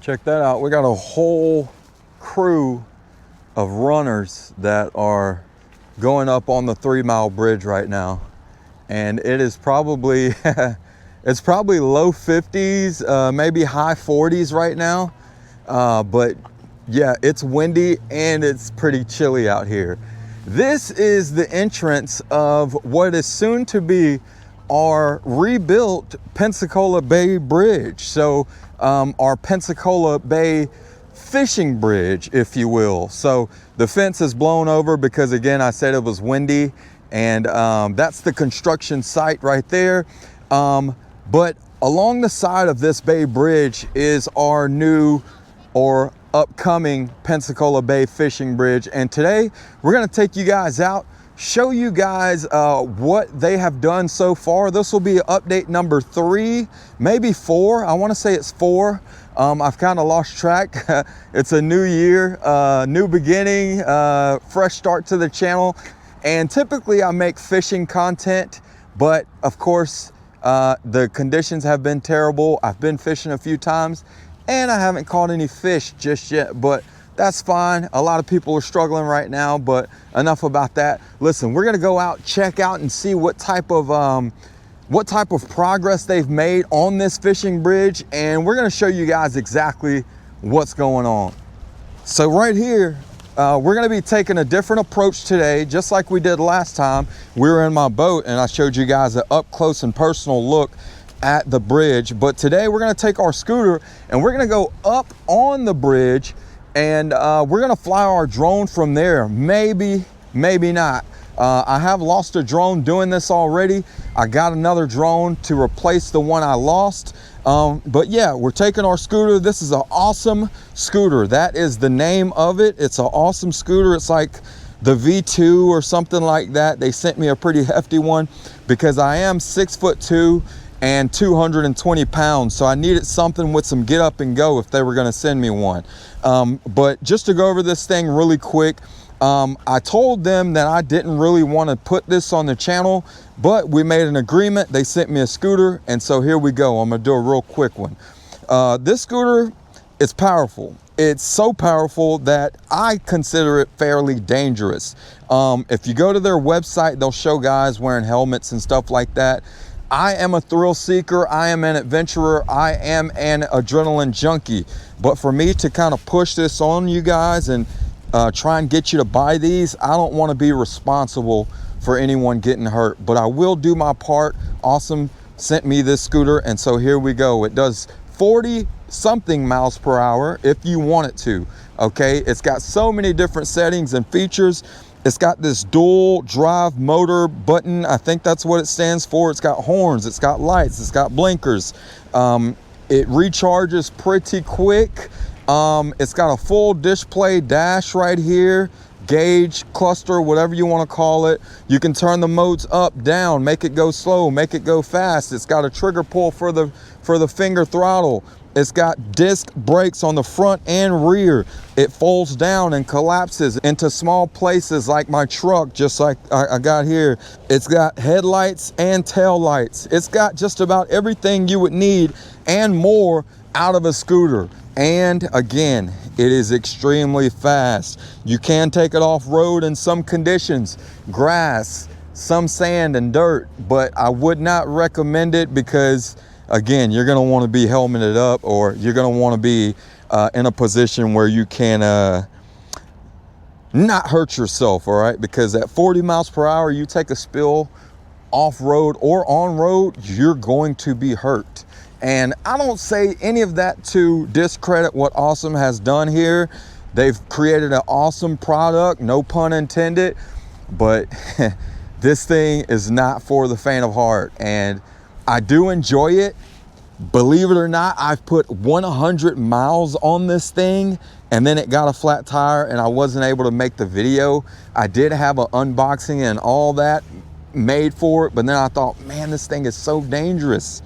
Check that out. We got a whole crew of runners that are going up on the 3 Mile bridge right now. And it is probably, it's probably low 50s, maybe high 40s right now. But yeah, it's windy and it's pretty chilly out here. This is the entrance of what is soon to be our rebuilt Pensacola Bay Bridge. So our Pensacola Bay fishing bridge, if you will. So the fence is blown over because, again, I said it was windy, and that's the construction site right there. But along the side of this Bay Bridge is our new or upcoming Pensacola Bay fishing bridge. And today we're going to take you guys out, show you guys what they have done so far. This will be update number 3, maybe 4. I want to say it's 4. I've kind of lost track. It's a new year, new beginning, fresh start to the channel. And typically I make fishing content, but of course the conditions have been terrible. I've been fishing a few times and I haven't caught any fish just yet, but that's fine. A lot of people are struggling right now, but enough about that. Listen, we're gonna go out, check out and see what type of progress they've made on this fishing bridge, and we're gonna show you guys exactly what's going on. So right here, we're gonna be taking a different approach today, just like we did last time. We were in my boat and I showed you guys an up close and personal look at the bridge. But today we're gonna take our scooter and we're gonna go up on the bridge, and we're gonna fly our drone from there. Maybe not. I have lost a drone doing this already. I got another drone to replace the one I lost. But yeah, we're taking our scooter. This is an awesome scooter. That is the name of it. It's an awesome scooter. It's like the V2 or something like that. They sent me a pretty hefty one because I am 6'2" and 220 pounds. So I needed something with some get up and go if they were gonna send me one. But just to go over this thing really quick, I told them that I didn't really want to put this on the channel, but we made an agreement. They sent me a scooter, and so here we go. I'm gonna do a real quick one. This scooter is powerful. It's so powerful that I consider it fairly dangerous. If you go to their website, they'll show guys wearing helmets and stuff like that. I am a thrill seeker. I am an adventurer. I am an adrenaline junkie. But for me to kind of push this on you guys and try and get you to buy these, I don't want to be responsible for anyone getting hurt, but I will do my part. Awesome sent me this scooter, and so here we go. It does 40 something miles per hour if you want it to. Okay, it's got so many different settings and features. It's got this dual drive motor button. I think that's what it stands for. It's got horns, it's got lights, it's got blinkers. It recharges pretty quick. It's got a full display dash right here, gauge, cluster, whatever you want to call it. You can turn the modes up, down, make it go slow, make it go fast. It's got a trigger pull for the finger throttle. It's got disc brakes on the front and rear. It folds down and collapses into small places like my truck, just like I got here. It's got headlights and tail lights. It's got just about everything you would need and more out of a scooter. And again, it is extremely fast. You can take it off-road in some conditions, grass, some sand and dirt, but I would not recommend it because, again, you're gonna wanna be helmeted up, or you're gonna wanna be in a position where you can not hurt yourself, all right? Because at 40 miles per hour, you take a spill off-road or on-road, you're going to be hurt. And I don't say any of that to discredit what Awesome has done here. They've created an awesome product, no pun intended, but this thing is not for the faint of heart. And I do enjoy it. Believe it or not, I've put 100 miles on this thing and then it got a flat tire and I wasn't able to make the video. I did have an unboxing and all that made for it, but then I thought, man, this thing is so dangerous.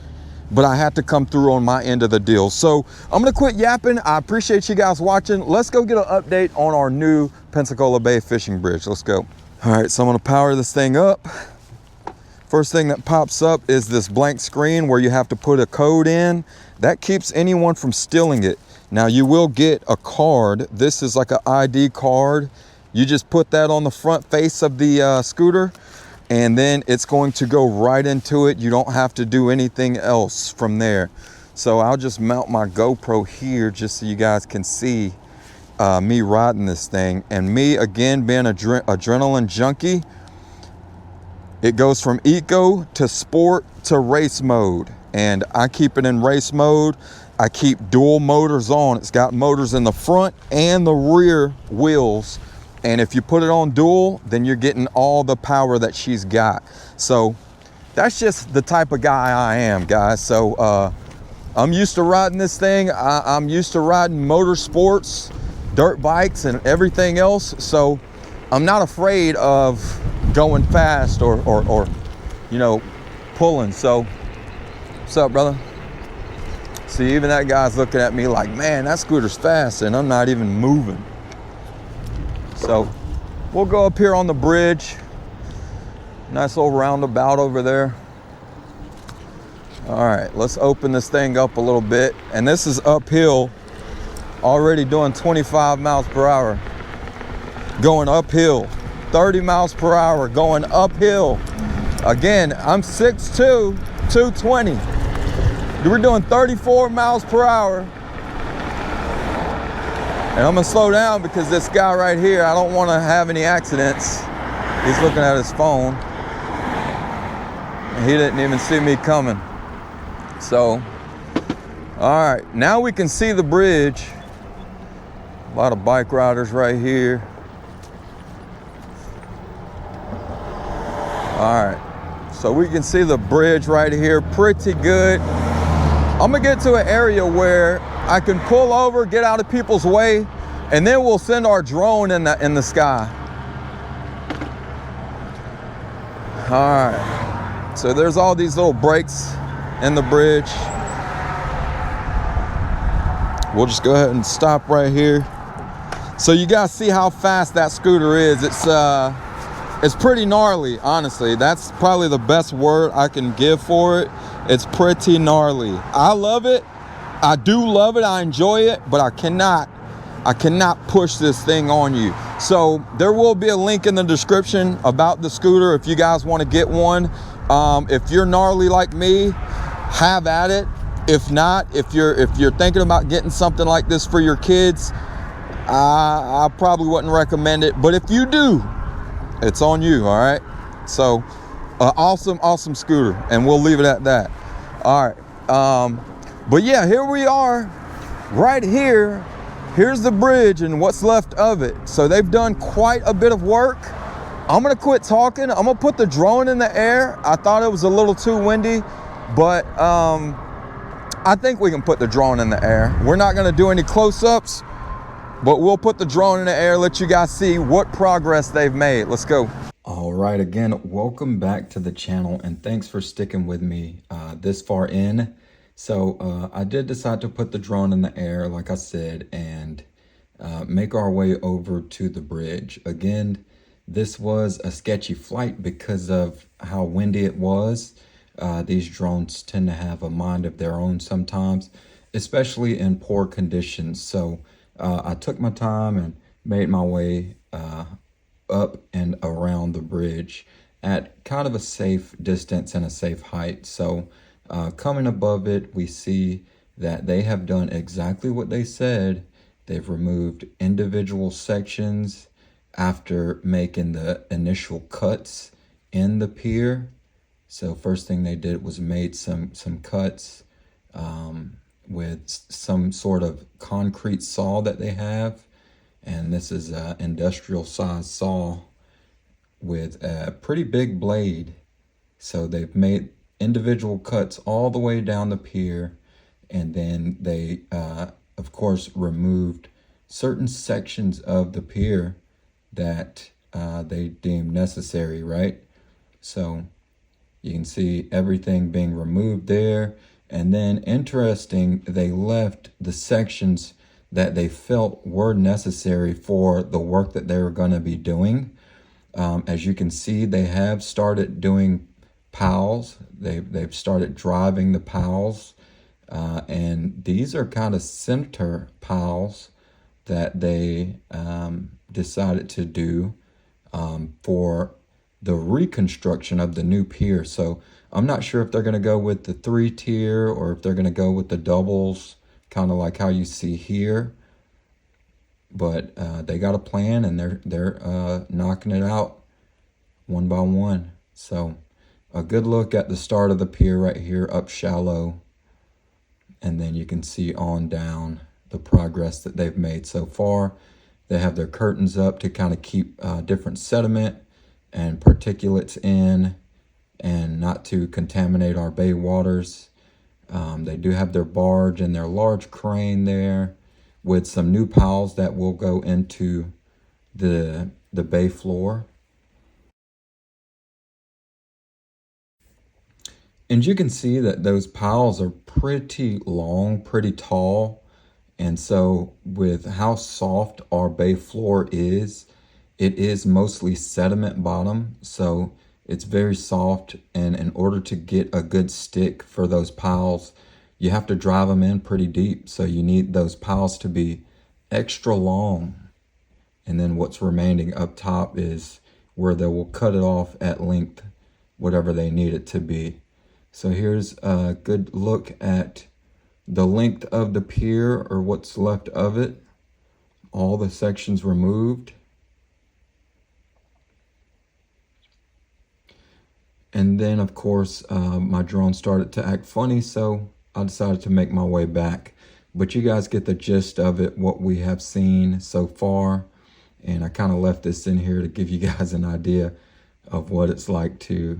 But I had to come through on my end of the deal. So I'm gonna quit yapping. I appreciate you guys watching. Let's go get an update on our new Pensacola Bay fishing bridge. Let's go. All right, so I'm gonna power this thing up. First thing that pops up is this blank screen where you have to put a code in. That keeps anyone from stealing it. Now you will get a card. This is like an ID card. You just put that on the front face of the scooter, and then it's going to go right into it. You don't have to do anything else from there. So I'll just mount my GoPro here just so you guys can see me riding this thing. And me, again, being an adrenaline junkie, it goes from eco to sport to race mode. And I keep it in race mode. I keep dual motors on. It's got motors in the front and the rear wheels. And if you put it on dual, then you're getting all the power that she's got. So that's just the type of guy I am, guys. So I'm used to riding this thing. I'm used to riding motorsports, dirt bikes, and everything else. So I'm not afraid of going fast or you know, pulling. So what's up, brother? See, even that guy's looking at me like, man, that scooter's fast, and I'm not even moving. So we'll go up here on the bridge. Nice little roundabout over there. All right, let's open this thing up a little bit. And this is uphill, already doing 25 miles per hour. Going uphill, 30 miles per hour, going uphill. Again, I'm 6'2", 220. We're doing 34 miles per hour. And I'm gonna slow down because this guy right here, I don't wanna have any accidents. He's looking at his phone. And he didn't even see me coming. So, all right, now we can see the bridge. A lot of bike riders right here. All right, so we can see the bridge right here, pretty good. I'm gonna get to an area where I can pull over, get out of people's way, and then we'll send our drone in the sky. All right, so there's all these little breaks in the bridge. We'll just go ahead and stop right here. So you guys see how fast that scooter is. It's pretty gnarly, honestly. That's probably the best word I can give for it. It's pretty gnarly. I love it. I do love it. I enjoy it, but I cannot push this thing on you. So there will be a link in the description about the scooter if you guys want to get one. If you're gnarly like me, have at it. If not, if you're thinking about getting something like this for your kids, I probably wouldn't recommend it. But if you do, it's on you. All right. So awesome scooter, and we'll leave it at that. All right. But yeah, here we are right here. Here's the bridge and what's left of it. So they've done quite a bit of work. I'm gonna quit talking. I'm gonna put the drone in the air. I thought it was a little too windy, but I think we can put the drone in the air. We're not gonna do any close-ups, but we'll put the drone in the air, let you guys see what progress they've made. Let's go. All right, again, welcome back to the channel, and thanks for sticking with me this far in. So I did decide to put the drone in the air, like I said, and make our way over to the bridge. Again, this was a sketchy flight because of how windy it was. These drones tend to have a mind of their own sometimes, especially in poor conditions. So I took my time and made my way up and around the bridge at kind of a safe distance and a safe height. So coming above it, we see that they have done exactly what they said. They've removed individual sections after making the initial cuts in the pier. So first thing they did was made some cuts with some sort of concrete saw that they have. And this is an industrial size saw with a pretty big blade. So they've made individual cuts all the way down the pier. And then they, of course, removed certain sections of the pier that they deemed necessary, right? So you can see everything being removed there. And then interesting, they left the sections that they felt were necessary for the work that they were going to be doing. As you can see, they have started doing pals. They've started driving the pals And these are kind of center piles that they decided to do for the reconstruction of the new pier. So I'm not sure if they're going to go with the 3-tier or if they're going to go with the doubles, kind of like how you see here. But they got a plan, and they're knocking it out one by one. So a good look at the start of the pier right here, up shallow, and then you can see on down the progress that they've made so far. They have their curtains up to kind of keep different sediment and particulates in, and not to contaminate our bay waters. They do have their barge and their large crane there, with some new piles that will go into the bay floor. And you can see that those piles are pretty long, pretty tall. And so with how soft our bay floor is, it is mostly sediment bottom. So it's very soft. And in order to get a good stick for those piles, you have to drive them in pretty deep. So you need those piles to be extra long. And then what's remaining up top is where they will cut it off at length, whatever they need it to be. So here's a good look at the length of the pier, or what's left of it. All the sections removed. And then of course, my drone started to act funny, so I decided to make my way back. But you guys get the gist of it, what we have seen so far. And I kind of left this in here to give you guys an idea of what it's like to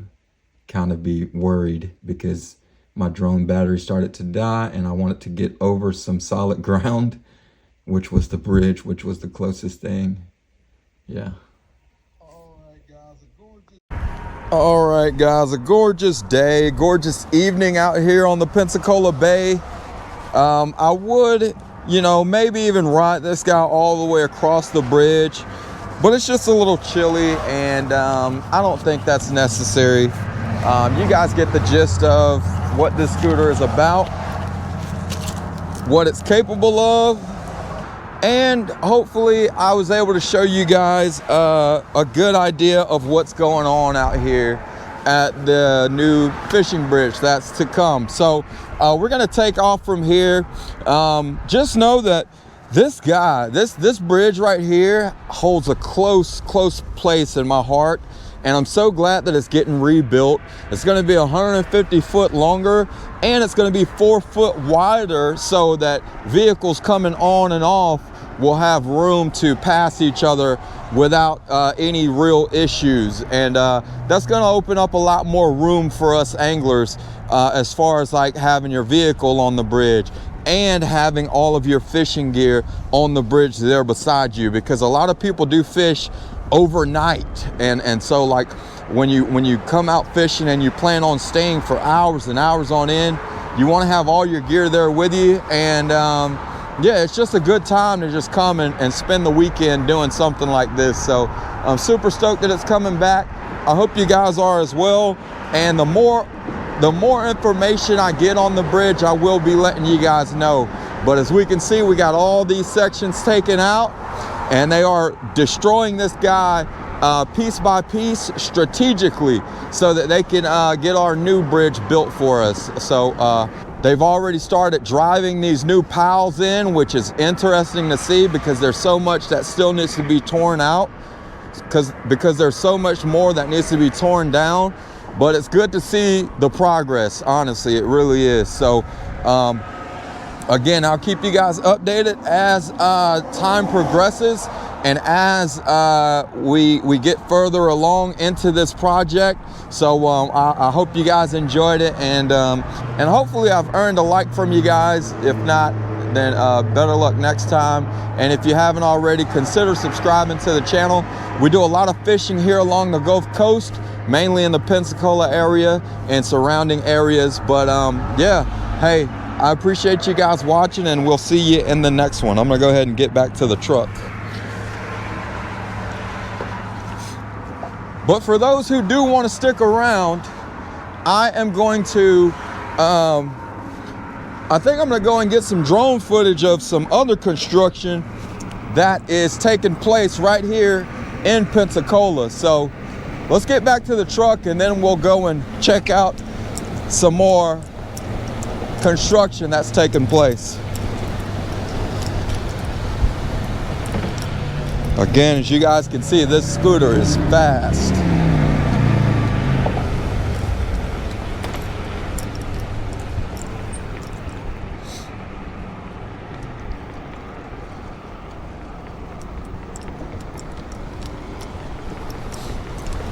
kind of be worried, because my drone battery started to die and I wanted to get over some solid ground, which was the bridge, which was the closest thing. Yeah. All right, guys, a gorgeous day, gorgeous evening out here on the Pensacola Bay. I would, maybe even ride this guy all the way across the bridge, but it's just a little chilly, and I don't think that's necessary. You guys get the gist of what this scooter is about, what it's capable of, and hopefully I was able to show you guys a good idea of what's going on out here at the new fishing bridge that's to come. So we're gonna take off from here. Just know that this bridge right here holds a close place in my heart, and I'm so glad that it's getting rebuilt. It's gonna be 150 foot longer, and it's gonna be 4 foot wider, so that vehicles coming on and off will have room to pass each other without any real issues. And that's gonna open up a lot more room for us anglers, as far as like having your vehicle on the bridge and having all of your fishing gear on the bridge there beside you, because a lot of people do fish overnight, and so like when you come out fishing and you plan on staying for hours and hours on end, you want to have all your gear there with you. And yeah, it's just a good time to just come and spend the weekend doing something like this. So I'm super stoked that it's coming back. I hope you guys are as well. And the more information I get on the bridge, I will be letting you guys know. But as we can see, we got all these sections taken out, and they are destroying this guy piece by piece strategically, so that they can get our new bridge built for us. So they've already started driving these new piles in, which is interesting to see, because there's so much that still needs to be torn out, because there's so much more that needs to be torn down. But it's good to see the progress, honestly, it really is. So again, I'll keep you guys updated as time progresses, and as we get further along into this project. So I hope you guys enjoyed it, and hopefully I've earned a like from you guys. If not, then better luck next time. And if you haven't already, consider subscribing to the channel. We do a lot of fishing here along the Gulf Coast, mainly in the Pensacola area and surrounding areas. But yeah, hey, I appreciate you guys watching, and we'll see you in the next one. I'm gonna go ahead and get back to the truck. But for those who do want to stick around, I am going to I think I'm gonna go and get some drone footage of some other construction that is taking place right here in Pensacola. So let's get back to the truck and then we'll go and check out some more construction that's taking place. Again, as you guys can see, this scooter is fast.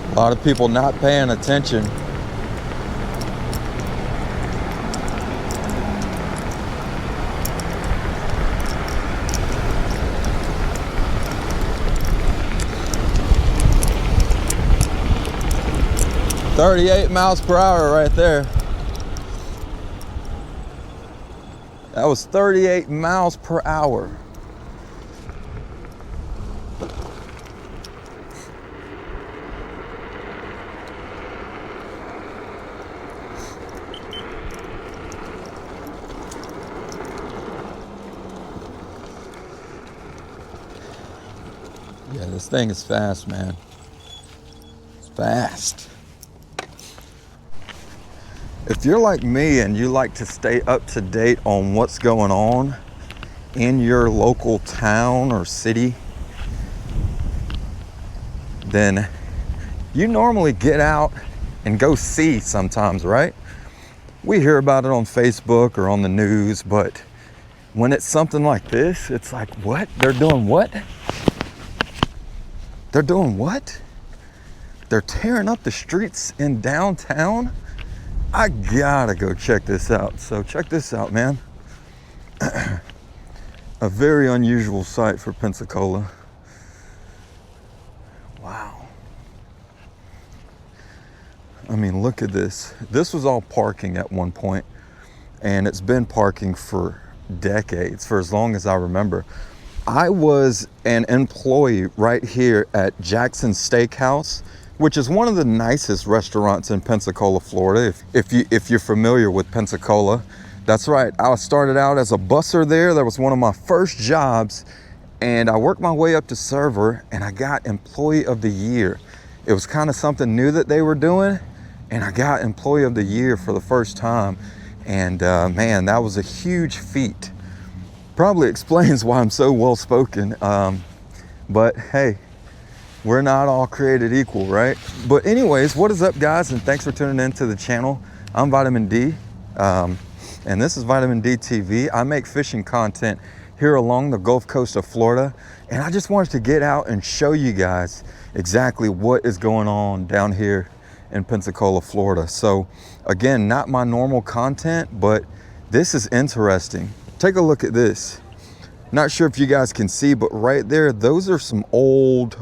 A lot of people not paying attention. "38 miles per hour right there." That was 38 miles per hour. Yeah, this thing is fast, man. It's fast. If you're like me and you like to stay up to date on what's going on in your local town or city, then you normally get out and go see sometimes, right? We hear about it on Facebook or on the news, but when it's something like this, it's like, what? They're doing what? They're doing what? They're tearing up the streets in downtown? I gotta go check this out. So check this out, man. A very unusual sight for Pensacola. Wow. I mean, look at this. This was all parking at one point, and it's been parking for decades, for as long as I remember. I was an employee right here at Jackson's Steakhouse, which is one of the nicest restaurants in Pensacola, Florida. If you're familiar with Pensacola, that's right. I started out as a busser there. That was one of my first jobs, and I worked my way up to server, and I got Employee of the Year. It was kind of something new that they were doing, and I got Employee of the Year for the first time. And man, that was a huge feat. Probably explains why I'm so well spoken, but hey, we're not all created equal, right? But anyways, what is up, guys, and thanks for tuning in to the channel. I'm VitaminDee, and this is VitaminDee TV. I make fishing content here along the Gulf Coast of Florida, and I just wanted to get out and show you guys exactly what is going on down here in Pensacola, Florida. So again, not my normal content, but this is interesting. Take a look at this. Not sure if you guys can see, but right there, those are some old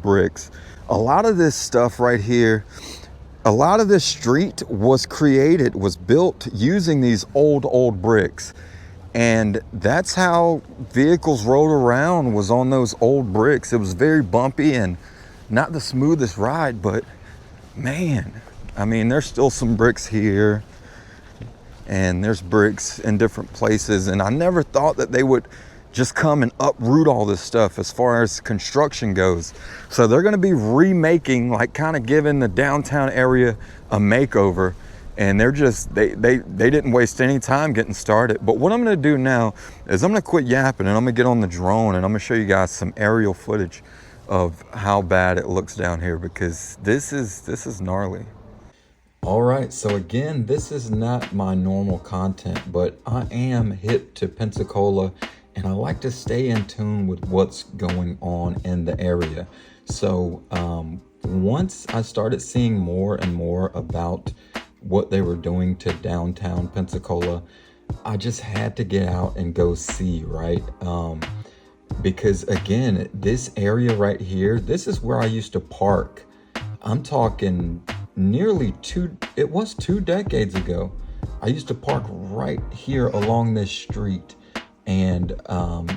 bricks. A lot of this stuff right here, a lot of this street was built using these old bricks. And that's how vehicles rode around, was on those old bricks. It was very bumpy and not the smoothest ride, but man, I mean, there's still some bricks here, and there's bricks in different places, and I never thought that they would just come and uproot all this stuff as far as construction goes. So they're going to be remaking, like kind of giving the downtown area a makeover, and they're just they didn't waste any time getting started. But what I'm going to do now is I'm going to quit yapping, and I'm going to get on the drone, and I'm going to show you guys some aerial footage of how bad it looks down here, because this is gnarly. All right, so again, this is not my normal content, but I am hip to Pensacola, and I like to stay in tune with what's going on in the area. So once I started seeing more and more about what they were doing to downtown Pensacola, I just had to get out and go see, right? Because again, this area right here, this is where I used to park. I'm talking nearly 2 decades ago. I used to park right here along this street and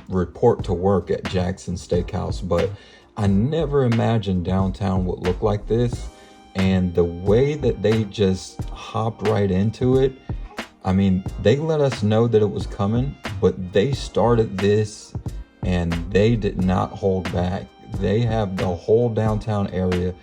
report to work at Jackson's Steakhouse, but I never imagined downtown would look like this. And the way that they just hopped right into it, I mean, they let us know that it was coming, but they started this and they did not hold back. They have the whole downtown area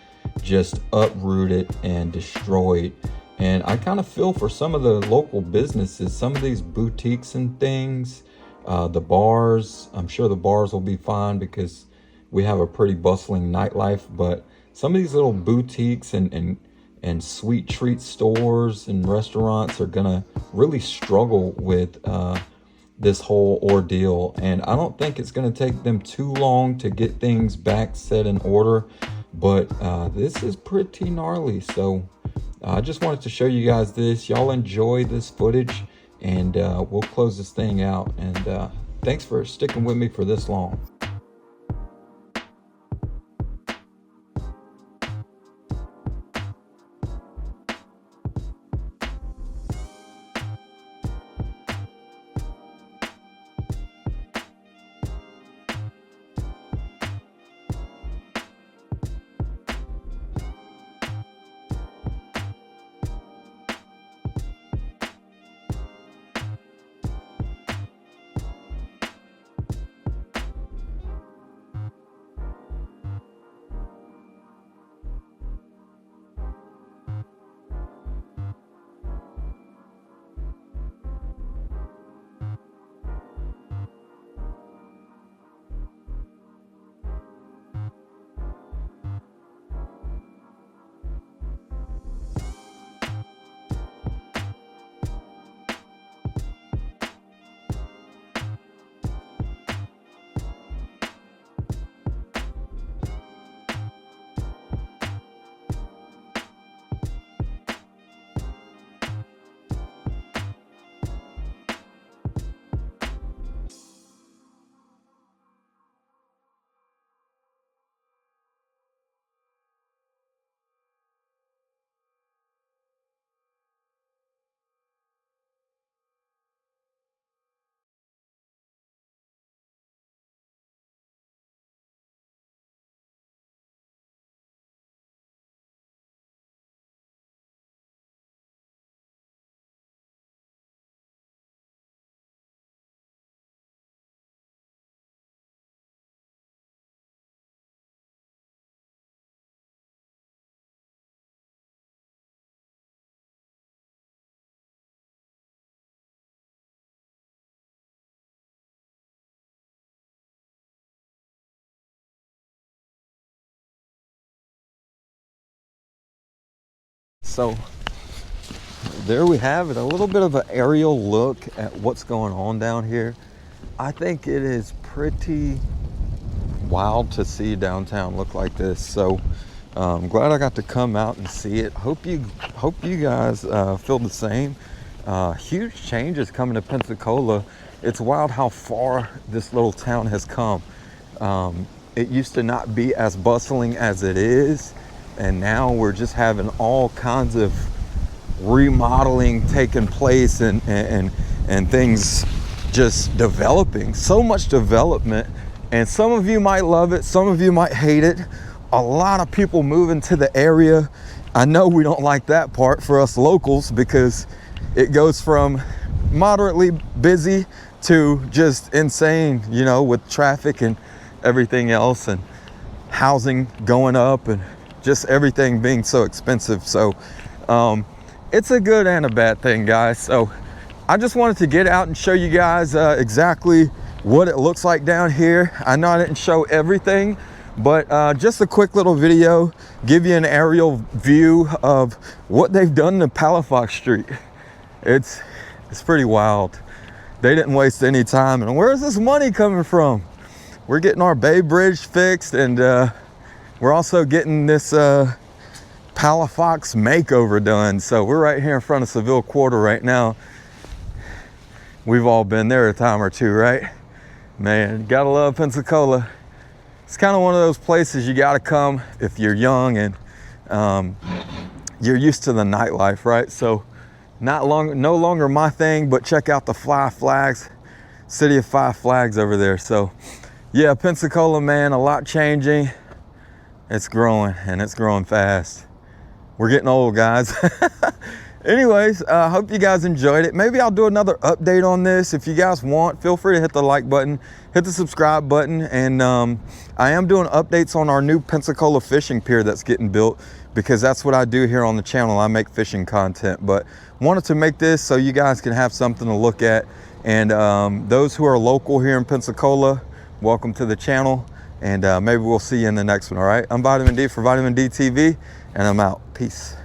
just uprooted and destroyed. And I kind of feel for some of the local businesses, some of these boutiques and things, the bars. I'm sure the bars will be fine because we have a pretty bustling nightlife, but some of these little boutiques and sweet treat stores and restaurants are gonna really struggle with this whole ordeal. And I don't think it's gonna take them too long to get things back set in order, but this is pretty gnarly. So I just wanted to show you guys this. Y'all enjoy this footage, and we'll close this thing out. And thanks for sticking with me for this long. So there we have it, a little bit of an aerial look at what's going on down here. I think it is pretty wild to see downtown look like this. So I'm glad I got to come out and see it. Hope you guys feel the same. Huge changes coming to Pensacola. It's wild how far this little town has come. It used to not be as bustling as it is, and now we're just having all kinds of remodeling taking place and things just developing. So much development, and some of you might love it, some of you might hate it. A lot of people moving to the area. I know we don't like that part for us locals, because it goes from moderately busy to just insane, you know, with traffic and everything else, and housing going up, and just everything being so expensive. So it's a good and a bad thing, guys. So I just wanted to get out and show you guys exactly what it looks like down here. I know I didn't show everything, but just a quick little video, give you an aerial view of what they've done to Palafox Street. It's pretty wild. They didn't waste any time. And where is this money coming from? We're getting our Bay Bridge fixed, and we're also getting this Palafox makeover done. So we're right here in front of Seville Quarter right now. We've all been there a time or two, right? Man, gotta love Pensacola. It's kind of one of those places you gotta come if you're young and you're used to the nightlife, right? So no longer my thing, but check out the Five Flags, City of Five Flags over there. So yeah, Pensacola, man, a lot changing. It's growing, and it's growing fast. We're getting old, guys. Anyways, I hope you guys enjoyed it. Maybe I'll do another update on this. If you guys want, feel free to hit the like button, hit the subscribe button, and I am doing updates on our new Pensacola fishing pier that's getting built, because that's what I do here on the channel. I make fishing content, but wanted to make this so you guys can have something to look at. And those who are local here in Pensacola, welcome to the channel, and maybe we'll see you in the next one. All right, I'm VitaminDee for VitaminDee TV, and I'm out. Peace.